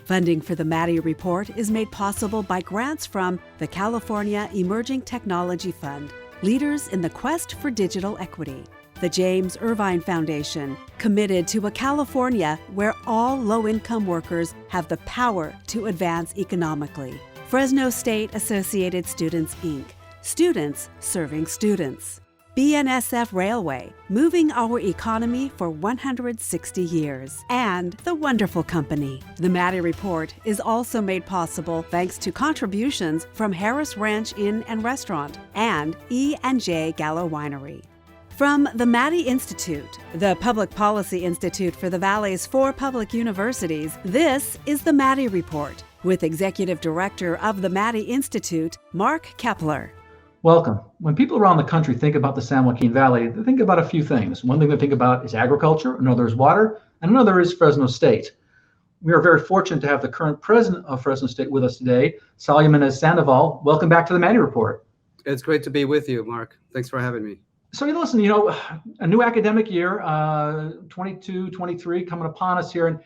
Funding for the Maddy Report is made possible by grants from the California Emerging Technology Fund, leaders in the quest for digital equity. The James Irvine Foundation, committed to a California where all low-income workers have the power to advance economically. Fresno State Associated Students, Inc., students serving students. BNSF Railway, moving our economy for 160 years. And The Wonderful Company. The Maddy Report is also made possible thanks to contributions from Harris Ranch Inn and Restaurant and E&J Gallo Winery. From the Maddy Institute, the Public Policy Institute for the Valley's 4 public universities, this is the Maddy Report with Executive Director of the Maddy Institute, Mark Keppler. Welcome. When people around the country think about the San Joaquin Valley, they think about a few things. One thing they think about is agriculture, another is water, and another is Fresno State. We are very fortunate to have the current president of Fresno State with us today, Saúl Jiménez-Sandoval. Welcome back to the Maddy Report. It's great to be with you, Mark. Thanks for having me. So listen, a new academic year, 22, 23 coming upon us here. And,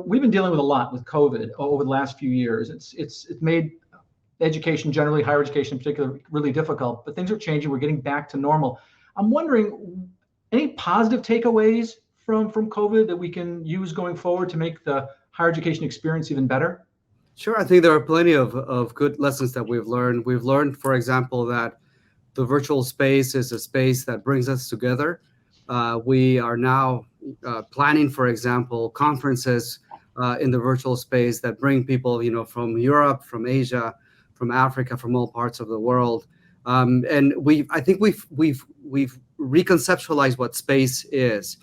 we've been dealing with a lot with COVID over the last few years. It's made education generally, higher education in particular, really difficult, but things are changing. We're getting back to normal. I'm wondering, any positive takeaways from COVID that we can use going forward to make the higher education experience even better? Sure. I think there are plenty of good lessons that we've learned. We've learned, for example, that the virtual space is a space that brings us together. We are now planning, for example, conferences in the virtual space that bring people, from Europe, from Asia, from Africa, from all parts of the world, and I think we've reconceptualized what space is.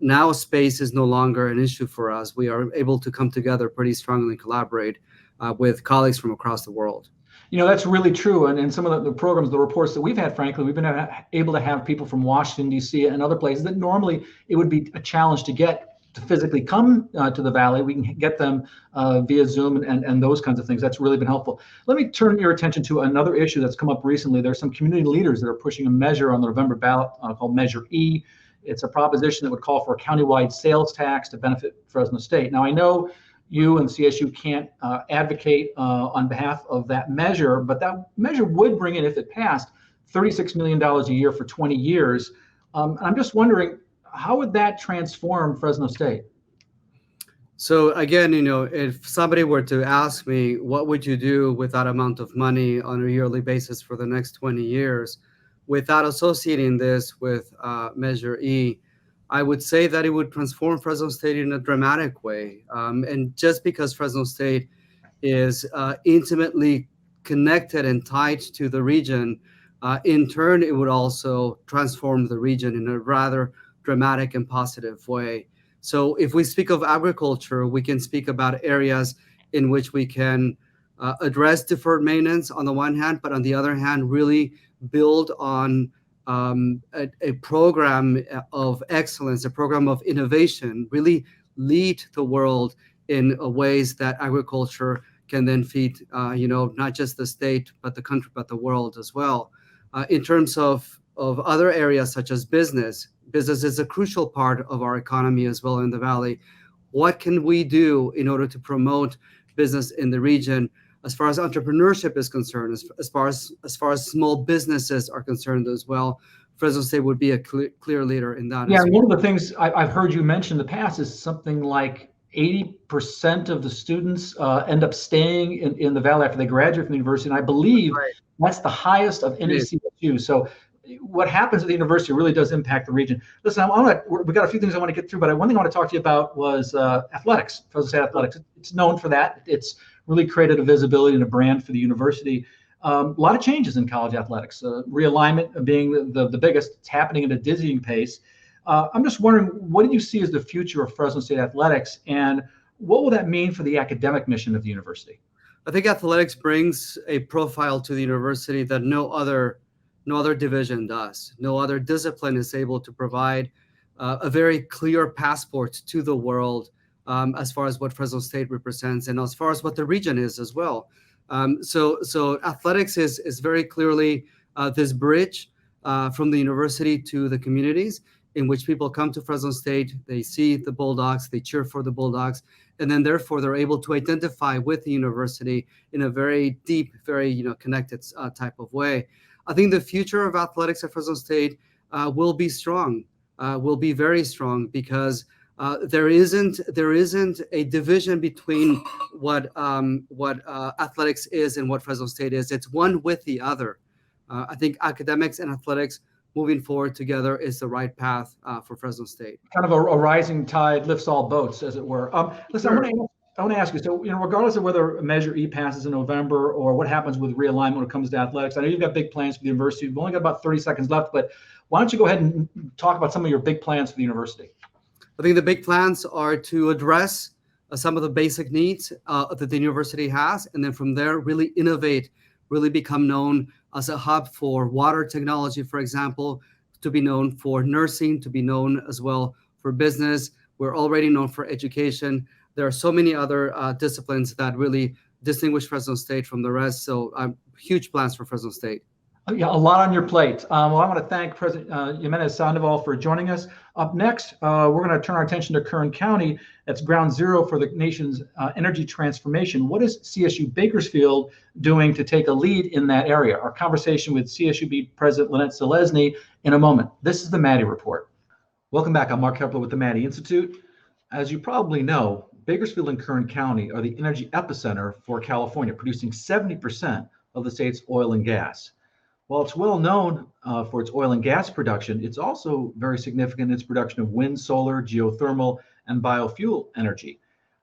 Now space is no longer an issue for us. We are able to come together pretty strongly and collaborate with colleagues from across the world. That's really true. And some of the programs, the reports that we've had, frankly, we've been able to have people from Washington, D.C. and other places that normally it would be a challenge to get to physically come to the Valley. We can get them via Zoom and those kinds of things. That's really been helpful. Let me turn your attention to another issue that's come up recently. There's some community leaders that are pushing a measure on the November ballot called Measure E. It's a proposition that would call for a countywide sales tax to benefit Fresno State. Now, I know you and CSU can't advocate on behalf of that measure, but that measure would bring in, if it passed, $36 million a year for 20 years. And I'm just wondering, how would that transform Fresno State? So again, if somebody were to ask me, what would you do with that amount of money on a yearly basis for the next 20 years, without associating this with Measure E, I would say that it would transform Fresno State in a dramatic way. And just because Fresno State is intimately connected and tied to the region, in turn, it would also transform the region in a rather dramatic and positive way. So if we speak of agriculture, we can speak about areas in which we can address deferred maintenance on the one hand, but on the other hand, really build on a program of excellence, a program of innovation, really lead the world in ways that agriculture can then feed, not just the state, but the country, but the world as well. In terms of other areas such as business is a crucial part of our economy as well in the Valley. What can we do in order to promote business in the region as far as entrepreneurship is concerned, as far as small businesses are concerned as well? Fresno State would be a clear leader in that. Yeah, and one of the things I've heard you mention in the past is something like 80% of the students end up staying in the Valley after they graduate from the university. And I believe that's the highest of any CSU. So what happens at the university really does impact the region. Listen, we got a few things I want to get through, but one thing I want to talk to you about was athletics, Fresno State athletics. It's known for that. It's really created a visibility and a brand for the university. A lot of changes in college athletics, realignment being the biggest. It's happening at a dizzying pace. I'm just wondering, what do you see as the future of Fresno State athletics, and what will that mean for the academic mission of the university? I think athletics brings a profile to the university that no other division does. No other discipline is able to provide a very clear passport to the world as far as what Fresno State represents and as far as what the region is as well. So athletics is very clearly this bridge from the university to the communities in which people come to Fresno State, they see the Bulldogs, they cheer for the Bulldogs, and then therefore they're able to identify with the university in a very deep, very connected type of way. I think the future of athletics at Fresno State will be strong, will be very strong, because there isn't a division between what athletics is and what Fresno State is. It's one with the other. I think academics and athletics moving forward together is the right path for Fresno State. Kind of a rising tide lifts all boats, as it were. Listen, Sure. I want to ask you, so regardless of whether Measure E passes in November or what happens with realignment when it comes to athletics, I know you've got big plans for the university. We've only got about 30 seconds left, but why don't you go ahead and talk about some of your big plans for the university? I think the big plans are to address some of the basic needs that the university has, and then from there really innovate, really become known as a hub for water technology, for example, to be known for nursing, to be known as well for business. We're already known for education. There are so many other disciplines that really distinguish Fresno State from the rest. So huge plans for Fresno State. Yeah, a lot on your plate. Well, I want to thank President Jiménez-Sandoval for joining us. Up next, we're going to turn our attention to Kern County. That's ground zero for the nation's energy transformation. What is CSU Bakersfield doing to take a lead in that area? Our conversation with CSUB President Lynette Zelezny in a moment. This is the Maddy Report. Welcome back. I'm Mark Keppler with the Maddy Institute. As you probably know, Bakersfield and Kern County are the energy epicenter for California, producing 70% of the state's oil and gas. While it's well known for its oil and gas production, it's also very significant in its production of wind, solar, geothermal, and biofuel energy.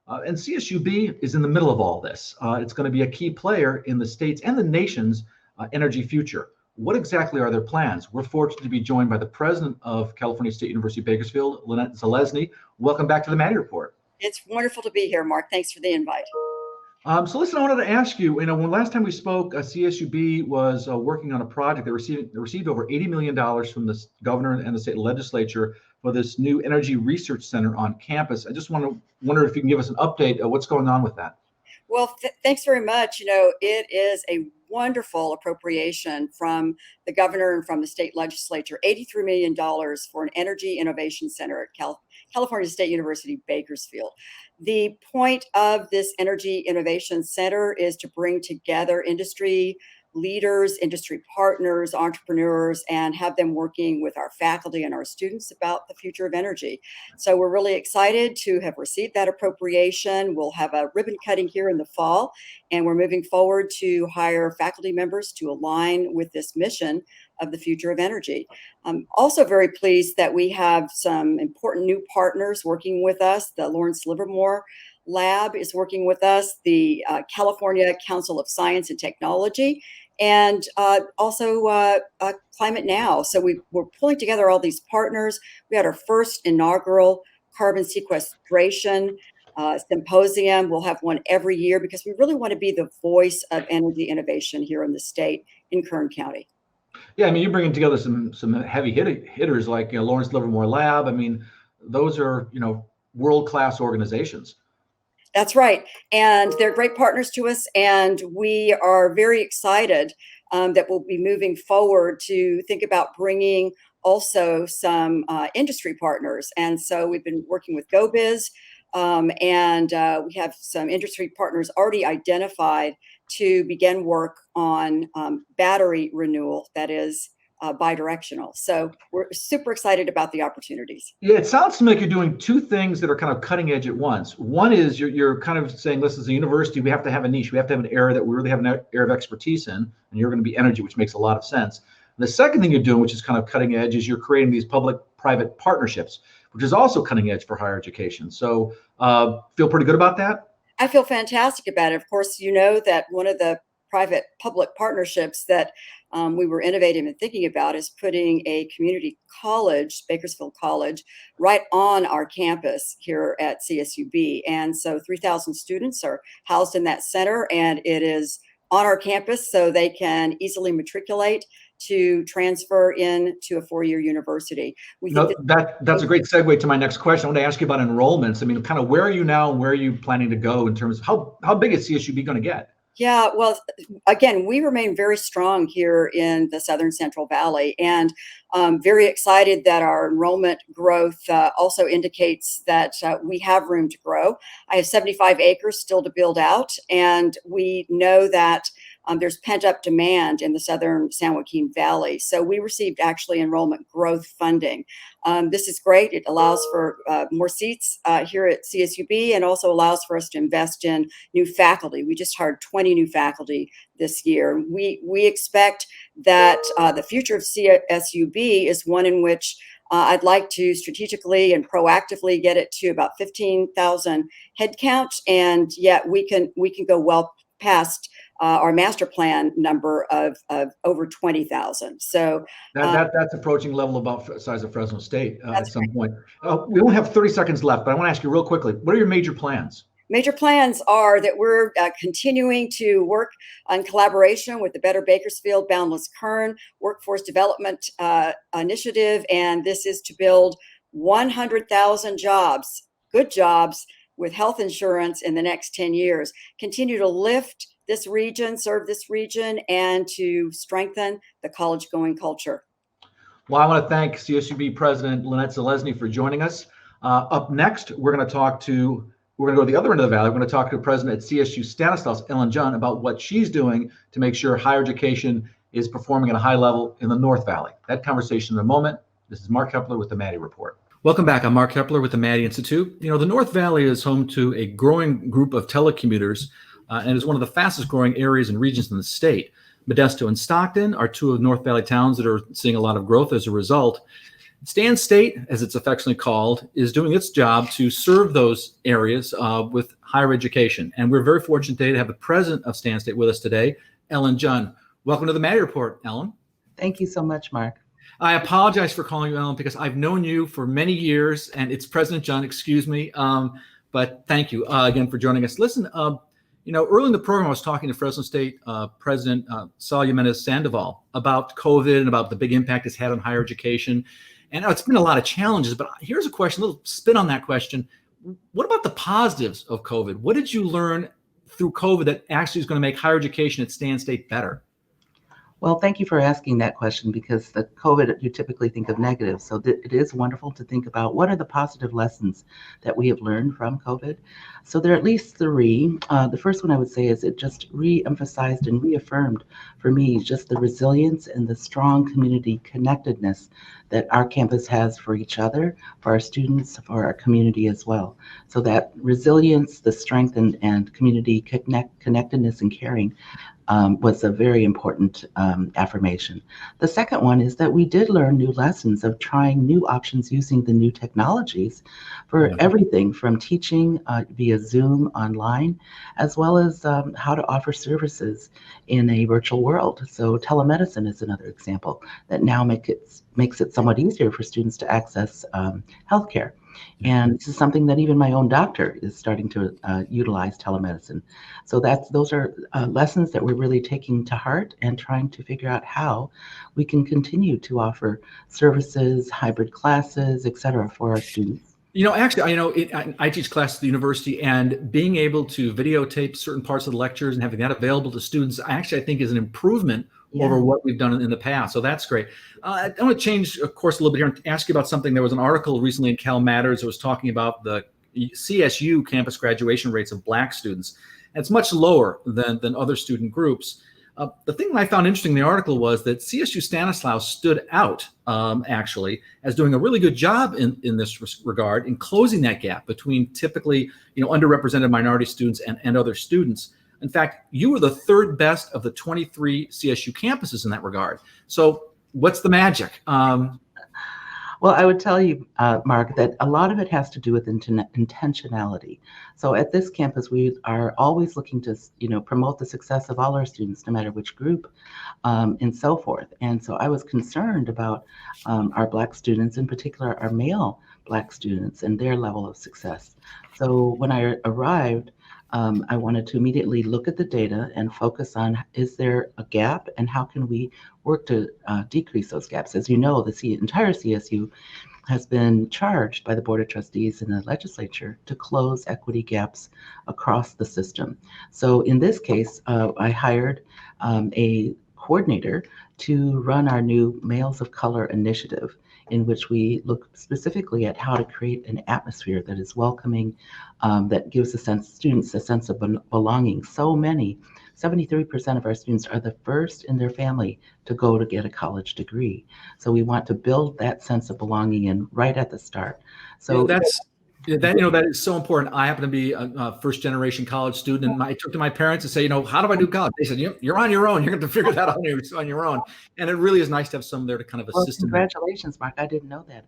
And CSUB is in the middle of all this. It's going to be a key player in the state's and the nation's energy future. What exactly are their plans? We're fortunate to be joined by the president of California State University Bakersfield, Lynette Zelezny. Welcome back to the Maddy Report. It's wonderful to be here, Mark. Thanks for the invite. So listen, I wanted to ask you, when last time we spoke, CSUB was working on a project that received over $80 million from the governor and the state legislature for this new energy research center on campus. I just wonder if you can give us an update of what's going on with that. Well, thanks very much. It is a wonderful appropriation from the governor and from the state legislature, $83 million for an energy innovation center at California State University, Bakersfield. The point of this energy innovation center is to bring together industry leaders, industry partners, entrepreneurs, and have them working with our faculty and our students about the future of energy. So we're really excited to have received that appropriation. We'll have a ribbon cutting here in the fall, and we're moving forward to hire faculty members to align with this mission of the future of energy. I'm also very pleased that we have some important new partners working with us. The Lawrence Livermore Lab is working with us, the California Council of Science and Technology, and also Climate Now. So we're pulling together all these partners. We had our first inaugural carbon sequestration symposium. We'll have one every year because we really want to be the voice of energy innovation here in the state in Kern County. Yeah, I mean, you're bringing together some heavy hitters like Lawrence Livermore Lab. I mean, those are world-class organizations. That's right. And they're great partners to us. And we are very excited that we'll be moving forward to think about bringing also some industry partners. And so we've been working with GoBiz, and we have some industry partners already identified to begin work on battery renewal that is bidirectional. So we're super excited about the opportunities. Yeah, it sounds to me like you're doing two things that are kind of cutting edge at once. One is you're kind of saying, listen, as a university, we have to have a niche. We have to have an area that we really have an area of expertise in, and you're going to be energy, which makes a lot of sense. And the second thing you're doing, which is kind of cutting edge, is you're creating these public-private partnerships, which is also cutting edge for higher education. So feel pretty good about that? I feel fantastic about it. Of course, you know that one of the private-public partnerships that we were innovative in thinking about is putting a community college, Bakersfield College, right on our campus here at CSUB. And so 3,000 students are housed in that center, and it is on our campus so they can easily matriculate to transfer into a four-year university. That's a great segue to my next question. I want to ask you about enrollments. I mean, kind of where are you now and where are you planning to go in terms of how big is CSUB going to get? Yeah, well, again, we remain very strong here in the Southern Central Valley, and very excited that our enrollment growth also indicates that we have room to grow. I have 75 acres still to build out, and we know that there's pent-up demand in the Southern San Joaquin Valley. So we received actually enrollment growth funding. This is great. It allows for more seats here at CSUB, and also allows for us to invest in new faculty. We just hired 20 new faculty this year. We expect that the future of CSUB is one in which I'd like to strategically and proactively get it to about 15,000 headcount, and yet we can go well past our master plan number of over 20,000. So that's approaching level about size of Fresno State at some right. point. We only have 30 seconds left, but I want to ask you real quickly, what are your major plans? Major plans are that we're continuing to work on collaboration with the Better Bakersfield Boundless Kern Workforce Development Initiative, and this is to build 100,000 jobs, good jobs, with health insurance in the next 10 years. Continue to lift this region, serve this region, and to strengthen the college-going culture. Well, I want to thank CSUB President Lynette Zelezny for joining us. Up next, we're going to go to the other end of the valley. We're going to talk to the president at CSU Stanislaus, Junn, about what she's doing to make sure higher education is performing at a high level in the North Valley. That conversation in a moment. This is Mark Keppler with the Maddy Report. Welcome back. I'm Mark Keppler with the Maddy Institute. You know, the North Valley is home to a growing group of telecommuters and is one of the fastest growing areas and regions in the state. Modesto and Stockton are two of North Valley towns that are seeing a lot of growth as a result. Stan State, as it's affectionately called, is doing its job to serve those areas with higher education. And we're very fortunate today to have the president of Stan State with us today, Junn. Welcome to the Maddy Report, Ellen. Thank you so much, Mark. I apologize for calling you Ellen because I've known you for many years, and it's President Junn, excuse me. But thank you again for joining us. Listen, early in the program, I was talking to Fresno State President Saúl Jiménez-Sandoval about COVID and about the big impact it's had on higher education. And it's been a lot of challenges, but here's a question, a little spin on that question. What about the positives of COVID? What did you learn through COVID that actually is going to make higher education at Stan State better? Well, thank you for asking that question, because the COVID, you typically think of negatives. So it is wonderful to think about what are the positive lessons that we have learned from COVID. So there are at least three. The first one I would say is it just re-emphasized and reaffirmed for me just the resilience and the strong community connectedness that our campus has for each other, for our students, for our community as well. So that resilience, the strength and community connectedness and caring was a very important affirmation. The second one is that we did learn new lessons of trying new options using the new technologies for everything from teaching via Zoom online, as well as how to offer services in a virtual world. So telemedicine is another example that now makes it somewhat easier for students to access healthcare. And this is something that even my own doctor is starting to utilize telemedicine. So those are lessons that we're really taking to heart and trying to figure out how we can continue to offer services, hybrid classes, et cetera, for our students. Actually, I teach classes at the university, and being able to videotape certain parts of the lectures and having that available to students, I think is an improvement over what we've done in the past. So that's great. I want to change, of course, a little bit here and ask you about something. There was an article recently in Cal Matters that was talking about the CSU campus graduation rates of Black students. And it's much lower than other student groups. The thing that I found interesting in the article was that CSU Stanislaus stood out, actually, as doing a really good job in this regard in closing that gap between typically, underrepresented minority students and other students. In fact, you were the third best of the 23 CSU campuses in that regard. So what's the magic? Well, I would tell you, Mark, that a lot of it has to do with intentionality. So at this campus, we are always looking to, promote the success of all our students, no matter which group, and so forth. And so I was concerned about our Black students, in particular, our male Black students and their level of success. So when I arrived, I wanted to immediately look at the data and focus on, is there a gap and how can we work to decrease those gaps? As you know, the entire CSU has been charged by the Board of Trustees and the legislature to close equity gaps across the system. So in this case, I hired a coordinator to run our new Males of Color initiative, in which we look specifically at how to create an atmosphere that is welcoming, that gives students a sense of belonging. 73% of our students are the first in their family to go to get a college degree. So we want to build that sense of belonging in right at the start. So that is so important. I happen to be a first generation college student, and I took to my parents and say, how do I do college? They said, you're on your own. You're going to figure that out on your own. And it really is nice to have someone there to kind of assist. Congratulations, Mark. I didn't know that.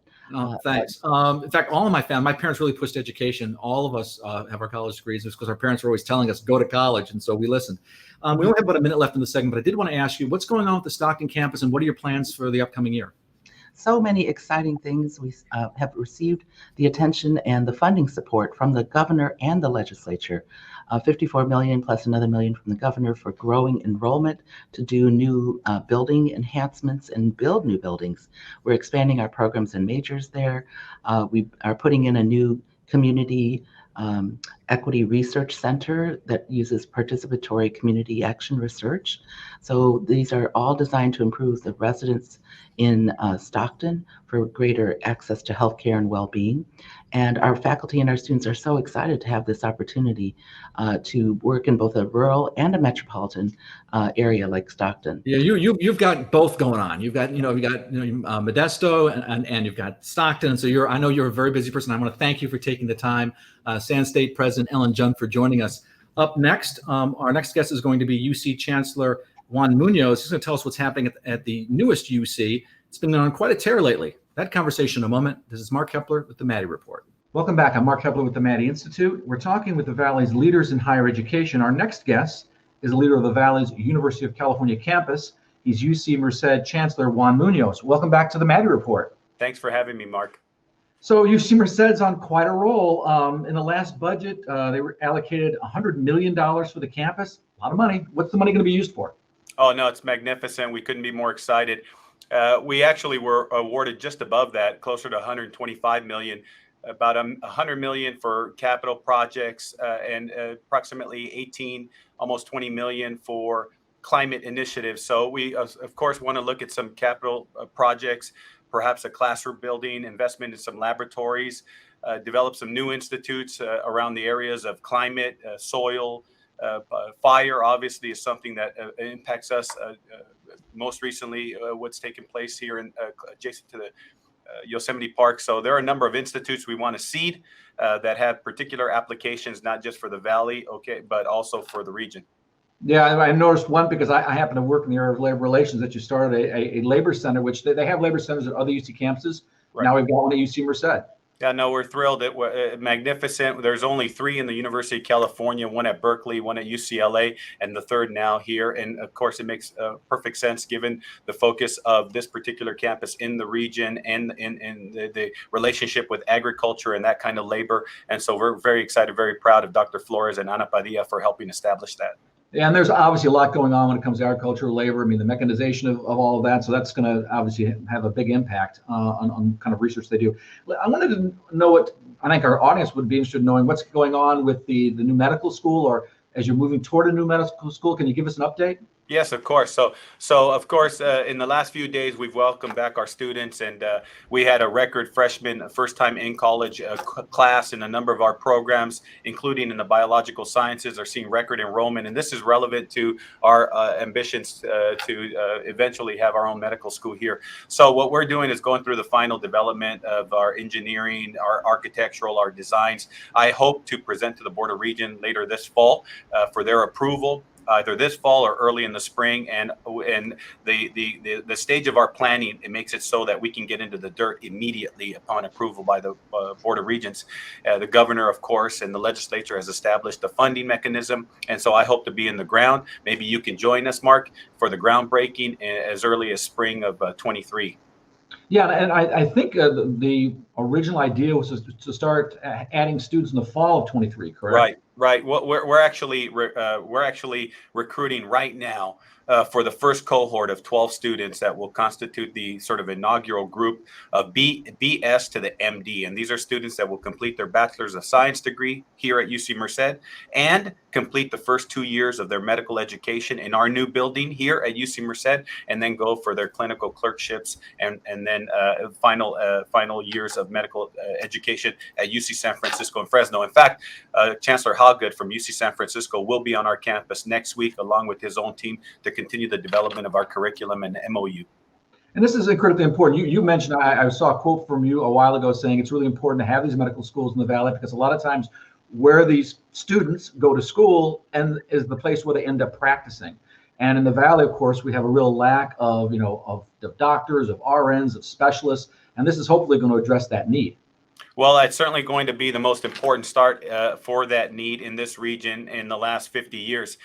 Thanks. In fact, all of my family, my parents really pushed education. All of us have our college degrees because our parents were always telling us, go to college. And so we listened. We only have about a minute left in the segment, but I did want to ask you, what's going on with the Stockton campus and what are your plans for the upcoming year? So many exciting things. We have received the attention and the funding support from the governor and the legislature. $54 million plus another $1 million from the governor for growing enrollment to do new building enhancements and build new buildings. We're expanding our programs and majors there. We are putting in a new community equity research center that uses participatory community action research. So these are all designed to improve the residents in Stockton for greater access to healthcare and well-being. And our faculty and our students are so excited to have this opportunity to work in both a rural and a metropolitan area like Stockton. Yeah, you've got both going on. You've got Modesto and you've got Stockton. And so I know you're a very busy person. I want to thank you for taking the time. San State President Ellen Junn for joining us. Up next, our next guest is going to be UC Chancellor Juan Muñoz. He's going to tell us what's happening at the newest UC. It's been on quite a tear lately. That conversation in a moment. This is Mark Keppler with the Maddy Report. Welcome back. I'm Mark Keppler with the Maddy Institute. We're talking with the Valley's leaders in higher education. Our next guest is a leader of the Valley's University of California campus. He's UC Merced Chancellor Juan Muñoz. Welcome back to the Maddy Report. Thanks for having me, Mark. So UC Merced's on quite a roll. In the last budget, they were allocated $100 million for the campus. A lot of money. What's the money going to be used for? Oh, no, it's magnificent. We couldn't be more excited. We actually were awarded just above that, closer to $125 million, about $100 million for capital projects and approximately 18, almost $20 million for climate initiatives. So we, of course, want to look at some capital projects, perhaps a classroom building, investment in some laboratories, develop some new institutes around the areas of climate, soil, fire obviously is something that impacts us. Most recently, what's taken place here in adjacent to the Yosemite Park. So there are a number of institutes we want to seed that have particular applications, not just for the Valley, but also for the region. Yeah, I noticed one because I happen to work in the area of labor relations that you started a labor center, which they have labor centers at other UC campuses. Right. Now we've got one at UC Merced. Yeah, no, we're thrilled. Magnificent. There's only 3 in the University of California, one at Berkeley, one at UCLA, and the third now here. And of course, it makes perfect sense given the focus of this particular campus in the region and in the relationship with agriculture and that kind of labor. And so we're very excited, very proud of Dr. Flores and Ana Padilla for helping establish that. Yeah, and there's obviously a lot going on when it comes to agricultural labor. I mean, the mechanization of all of that. So that's going to obviously have a big impact on kind of research they do. I wanted to know what I think our audience would be interested in knowing what's going on with the new medical school, or as you're moving toward a new medical school. Can you give us an update? Yes, of course. So of course, in the last few days, we've welcomed back our students, and we had a record freshman first time in college class in a number of our programs, including in the biological sciences, are seeing record enrollment. And this is relevant to our ambitions to eventually have our own medical school here. So what we're doing is going through the final development of our engineering, our architectural, our designs. I hope to present to the Board of Regents later this fall for their approval, either this fall or early in the spring. And the stage of our planning, it makes it so that we can get into the dirt immediately upon approval by the Board of Regents. The governor, of course, and the legislature has established a funding mechanism. And so I hope to be in the ground. Maybe you can join us, Mark, for the groundbreaking as early as spring of 23. Yeah, and I think the original idea was to start adding students in the fall of 23, correct? Right. Right. Well, we're actually recruiting right now for the first cohort of 12 students that will constitute the sort of inaugural group of BS to the MD. And these are students that will complete their Bachelor's of Science degree here at UC Merced and complete the first 2 years of their medical education in our new building here at UC Merced, and then go for their clinical clerkships and then final years of medical education at UC San Francisco and Fresno. In fact, Chancellor Hoggood from UC San Francisco will be on our campus next week, along with his own team, to continue the development of our curriculum and MOU. And this is critically important. You mentioned, I saw a quote from you a while ago saying it's really important to have these medical schools in the Valley, because a lot of times where these students go to school and is the place where they end up practicing. And in the Valley, of course, we have a real lack of doctors, of RNs, of specialists, and this is hopefully going to address that need. Well, it's certainly going to be the most important start for that need in this region in the last 50 years.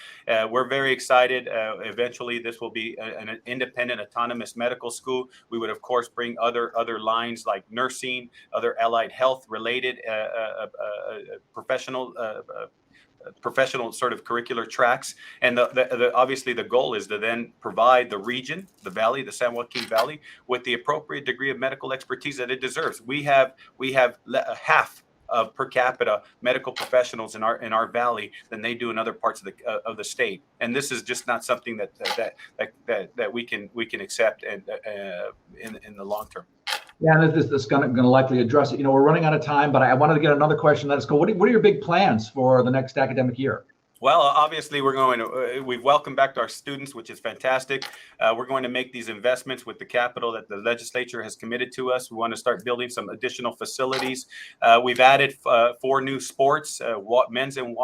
We're very excited. Eventually, this will be an independent, autonomous medical school. We would, of course, bring other lines like nursing, other allied health related professional sort of curricular tracks. And obviously the goal is to then provide the region, the Valley, the San Joaquin Valley, with the appropriate degree of medical expertise that it deserves. We have half of per capita medical professionals in our valley than they do in other parts of the state, and this is just not something that we can accept and in the long term. Yeah, and this is going to likely address it. We're running out of time, but I wanted to get another question. Let's go. What are your big plans for the next academic year? Well, obviously, we've welcomed back our students, which is fantastic. We're going to make these investments with the capital that the legislature has committed to us. We want to start building some additional facilities. We've added 4 new sports, men's and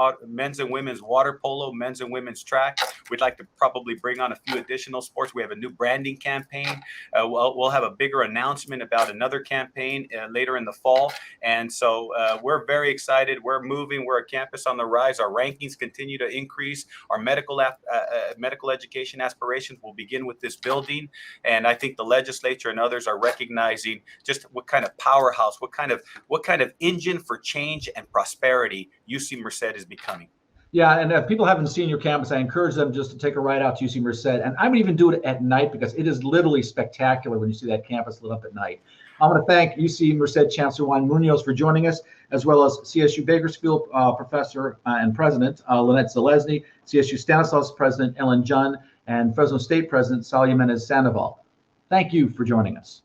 women's water polo, men's and women's track. We'd like to probably bring on a few additional sports. We have a new branding campaign. We'll have a bigger announcement about another campaign later in the fall. And so we're very excited. We're moving. We're a campus on the rise. Our rankings continue to increase. Our medical education aspirations will begin with this building, and I think the legislature and others are recognizing just what kind of powerhouse, what kind of engine for change and prosperity UC Merced is becoming. Yeah, and if people haven't seen your campus, I encourage them just to take a ride out to UC Merced, and I would even do it at night, because it is literally spectacular when you see that campus lit up at night. I want to thank UC Merced Chancellor Juan Muñoz for joining us, as well as CSU Bakersfield Professor and President Lynette Zelezny, CSU Stanislaus President Junn, and Fresno State President Saúl Jiménez-Sandoval. Thank you for joining us.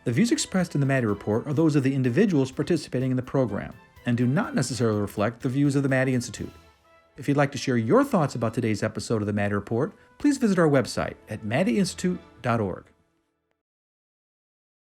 The views expressed in the Maddy Report are those of the individuals participating in the program and do not necessarily reflect the views of the Maddy Institute. If you'd like to share your thoughts about today's episode of the Maddy Report, please visit our website at maddyinstitute.org.